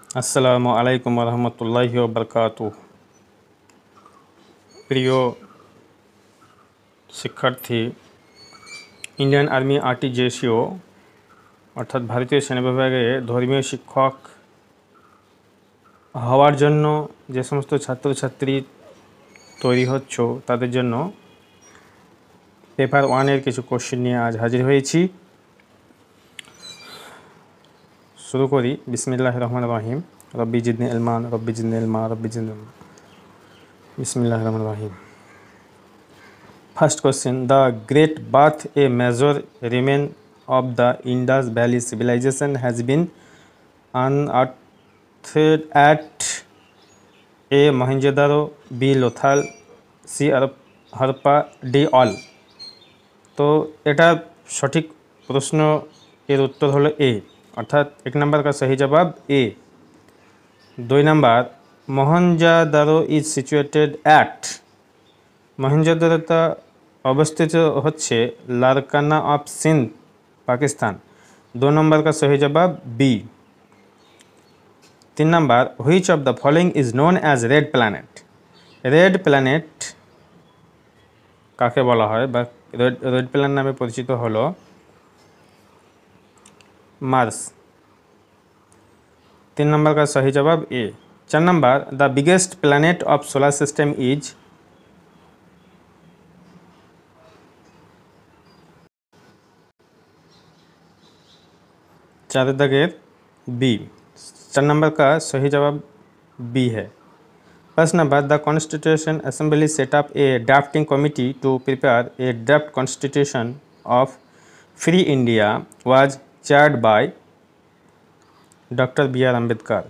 আসসালামু আলাইকুম রহমতুল্লাহি ওবরকাতুহ। প্রিয় শিক্ষার্থী, ইন্ডিয়ান আর্মি আরটিজিএসইউ অর্থাৎ ভারতীয় সেনা বিভাগে ধর্মীয় শিক্ষক হওয়ার জন্য যে সমস্ত ছাত্রছাত্রী তৈরি হচ্ছ তাদের জন্য পেপার 1-এর কিছু কোশ্চেন নিয়ে আজ হাজির হয়েছি। শুরু করি। বিসমিল্লাহির রহমানির রহিম। রব্বি জিদনি ইলমান, রব্বি জিদনি ইলমা, রব্বি জিদনি ইলমা। বিসমিল্লাহির রহমানির রহিম। First question: The Great Bath, a major remnant of the Indus Valley civilization, has been unearthed at A. Mohenjo-daro, B. Lothal, C. Harappa, D. All. তো এটা সঠিক প্রশ্ন, এর উত্তর হলো এ, অর্থাৎ 1 নম্বর का सही जवाब A. 2 number, Mohenjodaro is situated at, मोहनजोदड़ोটা अवस्थित হচ্ছে लारकाना ऑफ सिंध, पाकिस्तान। 2 नंबर का सही जवाब B. 3 number, which of the following is known as red planet, red planet কাকে বলা হয় বা রেড প্ল্যানেট নামে পরিচিত হলো मार्स। 3 नंबर का सही जवाब ए। 4 number, the biggest planet of solar system is, चार दागेर बी। 4 नंबर का सही जवाब बी है। 5 number, the constitution assembly set up a drafting committee to prepare a draft constitution of free India was chaired by doctor B R Ambedkar.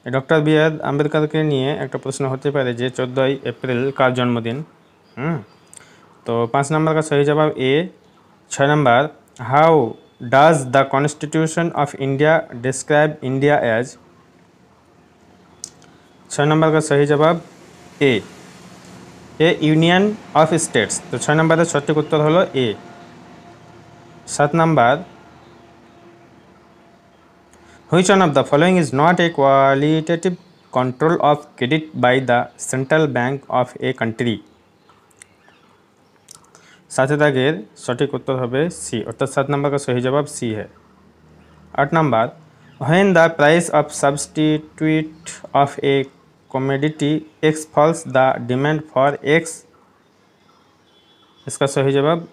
Doctor B R Ambedkar के लिए एक प्रश्न होते पारे जे 14 एप्रिल का जन्मदिन। तो 5 नंबर का सही जवाब A. 6 number, how does the constitution of India describe India as, 6 number का सही जवाब ए यूनियन ऑफ स्टेट्स। तो 6 नंबर सঠিক उत्तर हलो A. 7 number, which one of the following is not a qualitative control of credit by the central bank of a country, 7 दागेर सঠিক उत्तर হবে सी, अर्थात 7 नंबर का सही जवाब सी है। 8 number, when the price of substitute of a commodity X falls the demand for X, इसका सही जवाब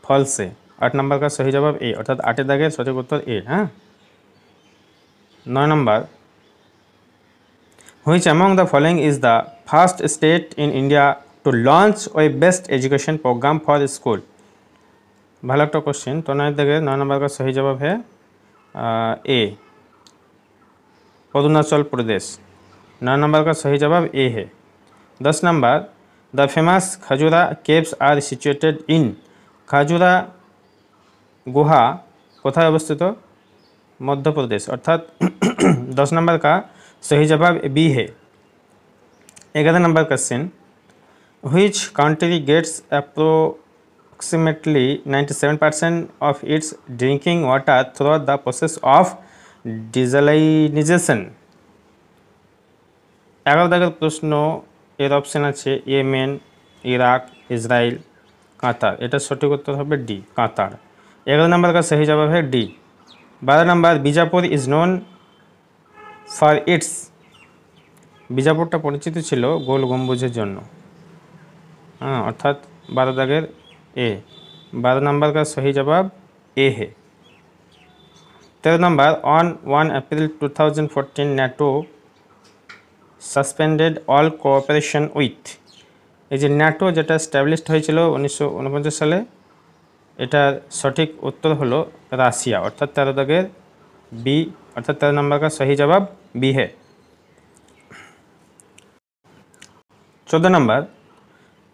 फॉल्स है। 8 नंबर का सही जवाब ए, अर्थात 8 दागेर सঠিক उत्तर ए। हाँ। 9 number, which among the following is the first state in India to launch web based education programme for school, ভালো একটা কোশ্চেন। तो 9 दागेर 9 नंबर का सही जवाब है ए, अरुणाचल प्रदेश। 9 नंबर का सही जवाब ए है। 10 number, the famous Khajura caves are situated in, Khajura गुहा कोথায় अवस्थित, मध्य प्रदेश, अर्थात 10 नंबर का सही जवाब बी है। 11 number question, which country gets approximately 97% of its drinking water through the process of desalination, 11 दागेर प्रश्न, एर ऑप्शन আছে येमेन, इराक, इजराइल, कातार। এটা সঠিক उत्तर হবে डी, कातार। 11 नंबर का सही जवाब है D. 12 number, Bijapur is known for its, बीजापुरটা পরিচিত ছিল গোল গম্বুজের জন্য। हाँ, अर्थात 12 दागेर ए। 12 नंबर का सही जवाब ए है। 13 number, on 1 April 2014 NATO suspended all cooperation with, এই যে ন্যাটো যেটা স্ট্যাবলিশড হয়েছিল 1949 সালে, এটার সঠিক উত্তর হলো রাশিয়া, অর্থাৎ 13 দাগের बी, अर्थात 13 नंबर का सही जवाब बी है। 14 number,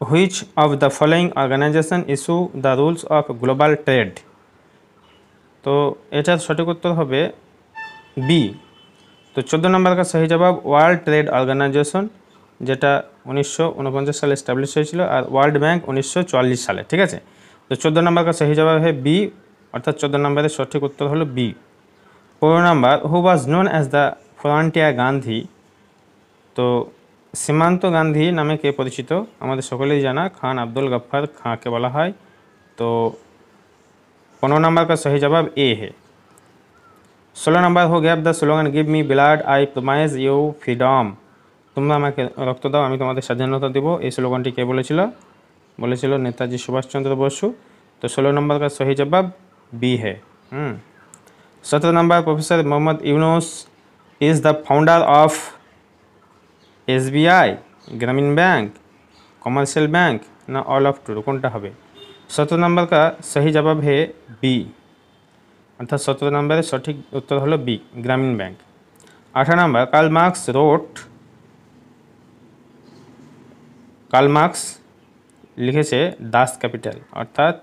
which of the following organisation issue the rules of global trade, तो एटार सঠিক उत्तर হবে बी। तो 14 नंबर का सही जवाब वर्ल्ड ट्रेड ऑर्गेनाइजेशन, যেটা 1949 সালে এস্টাবলিশ হয়েছিল, আর ওয়ার্ল্ড ব্যাংক 1944 সালে। ঠিক আছে। तो 14 नंबर का सही जवाब है बी, अर्थात 14 नंबर सঠিক उत्तर हलो B. 15 number who was known as the frontier Gandhi, তো সীমান্ত গান্ধী নামে কে পরিচিত? আমাদের সকলেই জানা খান আব্দুল গফ্ফার খাঁকে বলা হয়। तो 15 नंबर का सही जवाब ए है। 16 नंबर हो गया the slogan give me blood I promise you freedom, তোমরা আমাকে রক্ত দাও আমি তোমাদের স্বাধীনতা দেব, এই স্লোগানটি কে বলেছিল? বলেছিল নেতাজি সুভাষচন্দ্র বসু। तो 16 नंबर का सही जवाब बी है। 17 number professor Muhammad Yunus is the founder of SBI, Grameen bank, commercial bank ना ऑल ऑफ टू, কোনটা হবে? 17 नंबर का सही जवाब है बी, अर्थात 17 नंबर सठिक उत्तर हलो बी, ग्रामीण बैंक। 18 नंबर कार्ल मार्क्स लिखे से दास कैपिटल, अर्थात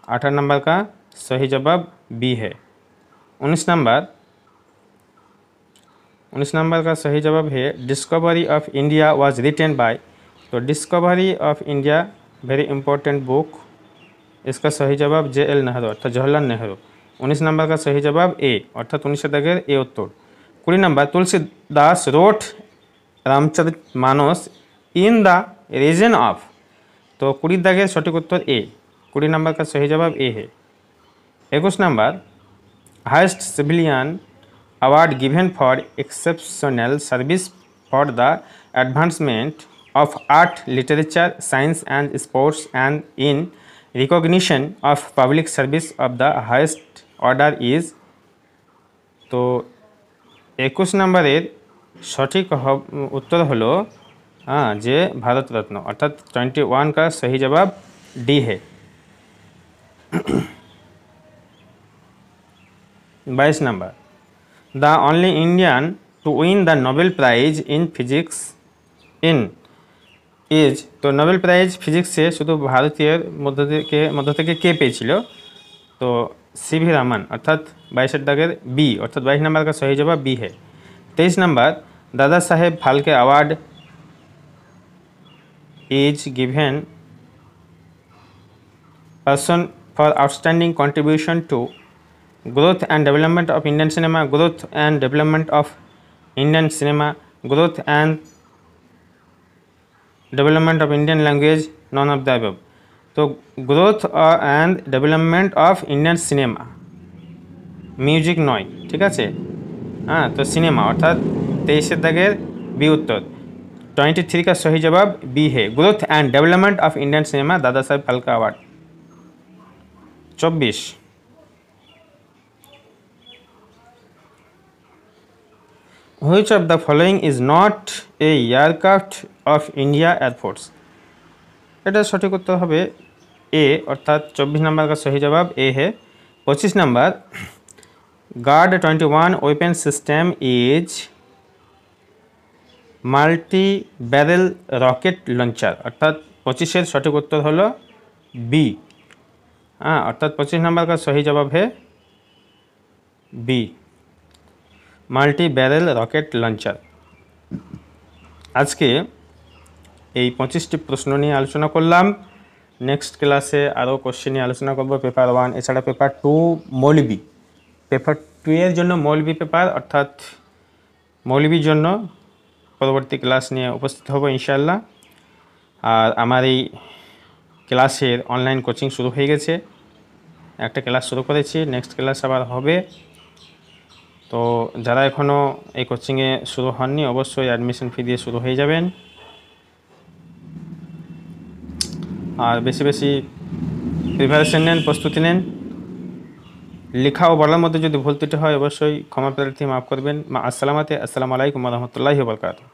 18 नंबर का सही जवाब बी है। 19 नंबर का सही जवाब है Discovery of India was written by, तो Discovery of India very important book, इसका सही जवाब JL नेहरू अर्थात जवाहरलाल नेहरू। 19 नंबर का सही जवाब ए, अर्थात 19 दागेर ए उत्तर। 20 number Tulsidas wrote Ramcharitmanas in the region of, तो 20 दागेर सठिक उत्तर ए, 20 नंबर का सही जवाब ए है। 21 number highest civilian award given for exceptional service for the advancement of art, literature, science and sports and in recognition of public service of the highest order is, तो 21 नंबरेर सठिक उत्तर hello जे भारत रत्न, अर्थात 21 का सही जवाब डी है। 22 number the only Indian to win the Nobel prize in physics in is, तो Nobel prize ফিজিক্সে শুধু ভারতীয় মধ্য থেকে কে পেয়েছিল? तो CV रामन, अर्थात 22 दागेर बी, अर्थात 22 नंबर का सही जवाब बी है। 23 number Dada Saheb Phalke award is given person for outstanding contribution to growth and development of Indian cinema, growth and development of Indian cinema, growth and development of Indian language, none of the above, तो growth and development of Indian cinema, music नय, ठीक है। हाँ, तो cinema अर्थात 23 दागेर B उत्तर। 23 का सही जवाब बी है, growth and development of Indian cinema, दादा Saheb Phalke award. 24 Which of the following is not a aircraft of India Air Force, এটা সঠিক উত্তর হবে ए, अर्थात 24 नंबर का सही जवाब ए है। 25 number guard 21 weapon system is multi barrel rocket launcher, अर्थात 25 सठिक उत्तर हलो बी। हाँ, अर्थात 25 नंबर का सही जवाब है B, multi barrel rocket launcher. আজকে এই 25টি প্রশ্ন নিয়ে আলোচনা করলাম। নেক্সট ক্লাসে আরও কোশ্চেন নিয়ে আলোচনা করব পেপার 1, এছাড়া পেপার 2 মৌলবি, পেপার 2 এর জন্য মৌলবি পেপার, অর্থাৎ মৌলবির জন্য পরবর্তী ক্লাস নিয়ে উপস্থিত হব ইনশাআল্লাহ। আর আমার এই ক্লাসের অনলাইন কোচিং শুরু হয়ে গেছে, একটা ক্লাস শুরু করেছি, নেক্সট ক্লাস আবার হবে। তো যারা এখনও এই কোচিংয়ে শুরু হননি অবশ্যই অ্যাডমিশন ফি দিয়ে শুরু হয়ে যাবেন। আর বেশি বেশি প্রিপারেশন নেন, প্রস্তুতি নেন। লেখা ও বলার মধ্যে যদি ভুল ত্রুটি হয় অবশ্যই ক্ষমা প্রার্থী, মাফ করবেন। আসসালামু আলাইকুম ওয়া রাহমাতুল্লাহি ওয়া বারাকাতুহু।